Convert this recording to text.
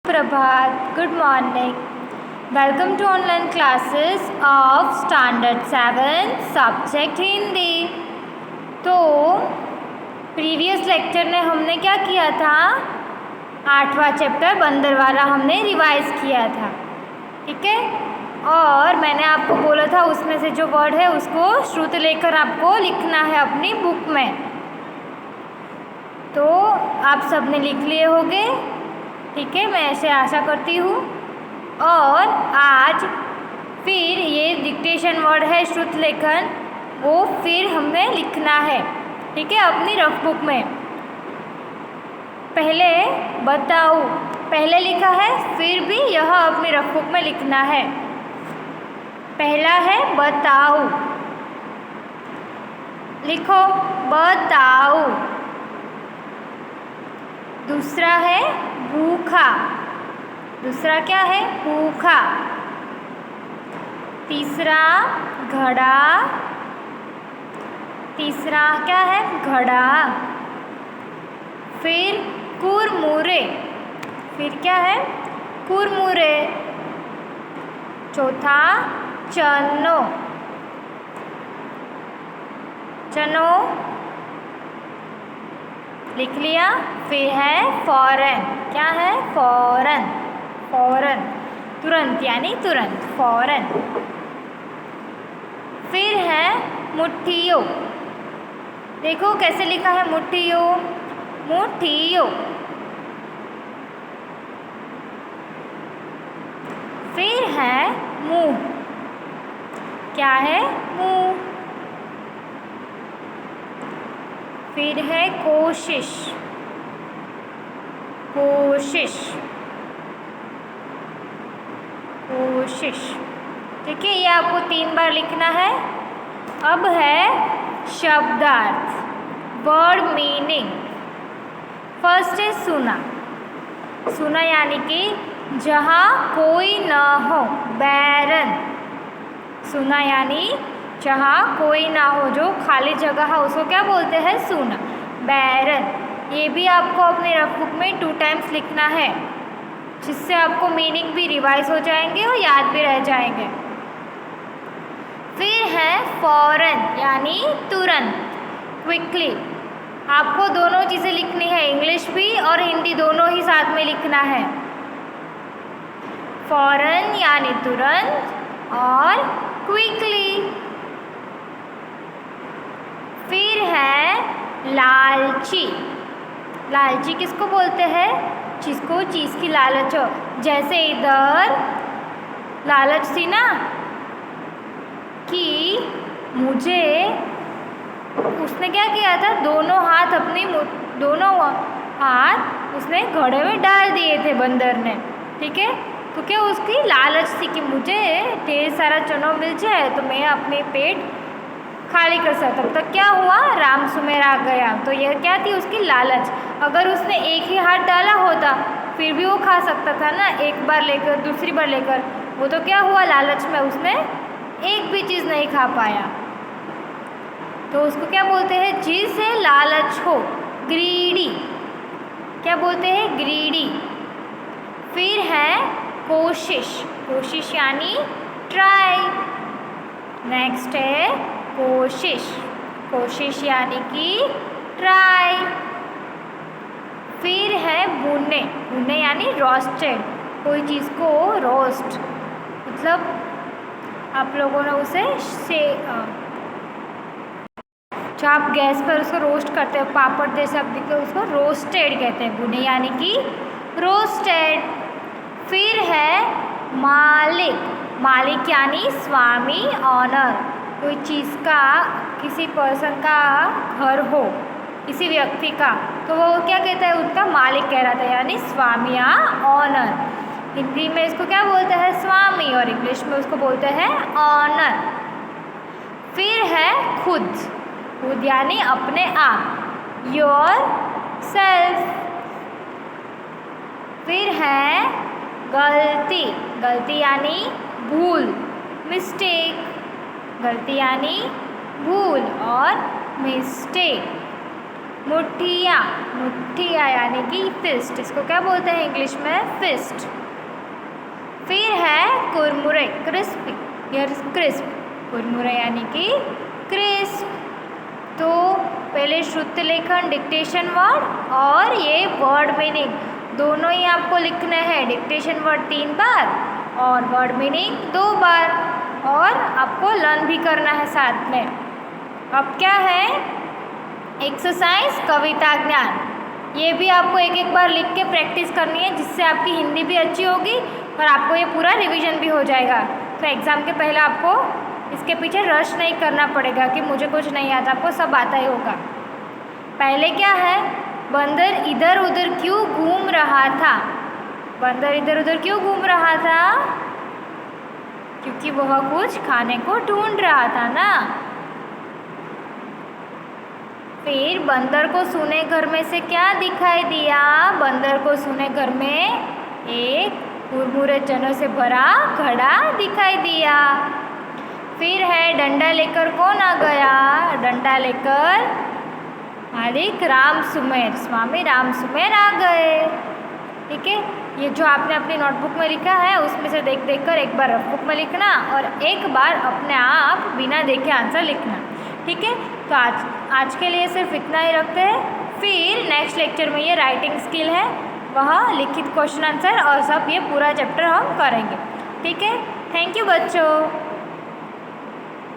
Prabhat, good morning. Welcome to online classes of standard 7 subject Hindi. तो previous lecture में हमने क्या किया था, 8वां चैप्टर बंदरवाला हमने रिवाइज किया था, ठीक है। और मैंने आपको बोला था उसमें से जो वर्ड है उसको श्रुति लेकर आपको लिखना है अपनी बुक में। तो आप सबने लिख लिए होंगे, ठीक है, मैं ऐसे आशा करती हूँ। और आज फिर ये डिक्टेशन वर्ड है श्रुत लेखन, वो फिर हमें लिखना है, ठीक है, अपनी रफ बुक में। पहले बताओ, पहले लिखा है, फिर भी यह अपनी रफ बुक में लिखना है। पहला है बताओ, लिखो बताओ। दूसरा है भूखा, दूसरा क्या है, भूखा। तीसरा घड़ा, तीसरा क्या है, घड़ा। फिर कुरमुरे, फिर क्या है, कुरमुरे। चौथा चनो, चनो लिख लिया। फिर है फौरन, क्या है, फौरन, फौरन, तुरंत यानी तुरंत, फौरन। फिर है मुट्ठियों, देखो कैसे लिखा है, मुट्ठियों, मुट्ठियों। फिर है मुंह, क्या है, मुंह। फिर है कोशिश, कोशिश, कोशिश, ठीक है। ये आपको 3 बार लिखना है। अब है शब्दार्थ, वर्ड मीनिंग। फर्स्ट है सुना, सुना यानी कि जहाँ कोई ना हो, बैरन। सुना यानी जहाँ कोई ना हो, जो खाली जगह है उसको क्या बोलते हैं, सुना, बैरन। ये भी आपको अपने रफ बुक में 2 टाइम्स लिखना है, जिससे आपको मीनिंग भी रिवाइज हो जाएंगे और याद भी रह जाएंगे। फिर है फौरन यानी तुरंत, क्विकली। आपको दोनों चीज़ें लिखनी है, इंग्लिश भी और हिंदी दोनों ही साथ में लिखना है। फौरन यानी तुरंत और क्विकली। फिर है लालची, लालची किसको बोलते हैं, जिसको चीज़ की लालच हो। जैसे इधर लालच थी ना कि मुझे, उसने क्या किया था, दोनों हाथ अपनी, दोनों हाथ उसने घड़े में डाल दिए थे बंदर ने, ठीक है। तो क्या उसकी लालच थी कि मुझे ढेर सारा चना मिल जाए तो मैं अपने पेट खाली कर सकता। तब तक क्या हुआ, राम सुमेर आ गया। तो यह क्या थी, उसकी लालच। अगर उसने एक ही हाथ डाला होता फिर भी वो खा सकता था ना, एक बार लेकर दूसरी बार लेकर। वो तो क्या हुआ, लालच में उसने एक भी चीज़ नहीं खा पाया। तो उसको क्या बोलते हैं, जिसे लालच हो, ग्रीडी, क्या बोलते हैं, ग्रीडी। फिर है कोशिश, कोशिश यानी ट्राई। नेक्स्ट है कोशिश, कोशिश यानी कि ट्राई। फिर है भुने, भुने यानी रोस्टेड, कोई चीज़ को रोस्ट, मतलब आप लोगों ने उसे जो आप गैस पर उसको रोस्ट करते हो, पापड़ जैसे आप दिखते हो, उसको रोस्टेड कहते हैं, भुने यानी कि रोस्टेड। फिर है मालिक, मालिक यानी स्वामी, ऑनर। कोई चीज़ का, किसी पर्सन का घर हो, किसी व्यक्ति का, तो वो क्या कहता है, उसका मालिक कहलाता है, यानी स्वामी या ऑनर। हिंदी में इसको क्या बोलते हैं, स्वामी, और इंग्लिश में उसको बोलते हैं ऑनर। फिर है खुद, खुद यानी अपने आप, योर सेल्फ। फिर है गलती, गलती यानी भूल, मिस्टेक, गलती यानी भूल और मिस्टेक। मुठ्ठियाँ, मुठ्ठियाँ यानी कि फिस्ट, इसको क्या बोलते हैं इंग्लिश में? फिस्ट। फिर है कुरमुरे, क्रिस्पी, यार क्रिस्प, कुरमुरे यानी कि क्रिस्प। तो पहले श्रुत लेखन डिक्टेशन वर्ड और ये वर्ड मीनिंग दोनों ही आपको लिखने हैं। डिक्टेशन वर्ड 3 बार और वर्ड मीनिंग 2 बार, और आपको लर्न भी करना है साथ में। अब क्या है? एक्सरसाइज कविता ज्ञान, ये भी आपको एक एक बार लिख के प्रैक्टिस करनी है, जिससे आपकी हिंदी भी अच्छी होगी और आपको ये पूरा रिवीजन भी हो जाएगा। तो एग्ज़ाम के पहले आपको इसके पीछे रश नहीं करना पड़ेगा कि मुझे कुछ नहीं आता, आपको सब आता ही होगा। पहले क्या है? बंदर इधर उधर क्यों घूम रहा था? बंदर इधर उधर क्यों घूम रहा था? क्योंकि वह कुछ खाने को ढूंढ रहा था ना। फिर बंदर को सूने घर में से क्या दिखाई दिया? बंदर को सूने घर में एक मुरमुरे चनों से भरा घड़ा दिखाई दिया। फिर है डंडा लेकर कौन आ गया? डंडा लेकर मालिक राम सुमेर, स्वामी राम सुमेर आ गए। ठीक है, ये जो आपने अपनी नोटबुक में लिखा है उसमें से देख देख कर एक बार रफ बुक में लिखना और एक बार अपने आप बिना देखे आंसर लिखना। ठीक है, तो आज के लिए सिर्फ इतना ही रखते हैं। फिर नेक्स्ट लेक्चर में ये राइटिंग स्किल है, वह लिखित क्वेश्चन आंसर और सब ये पूरा चैप्टर हम करेंगे। ठीक है, थैंक यू बच्चों।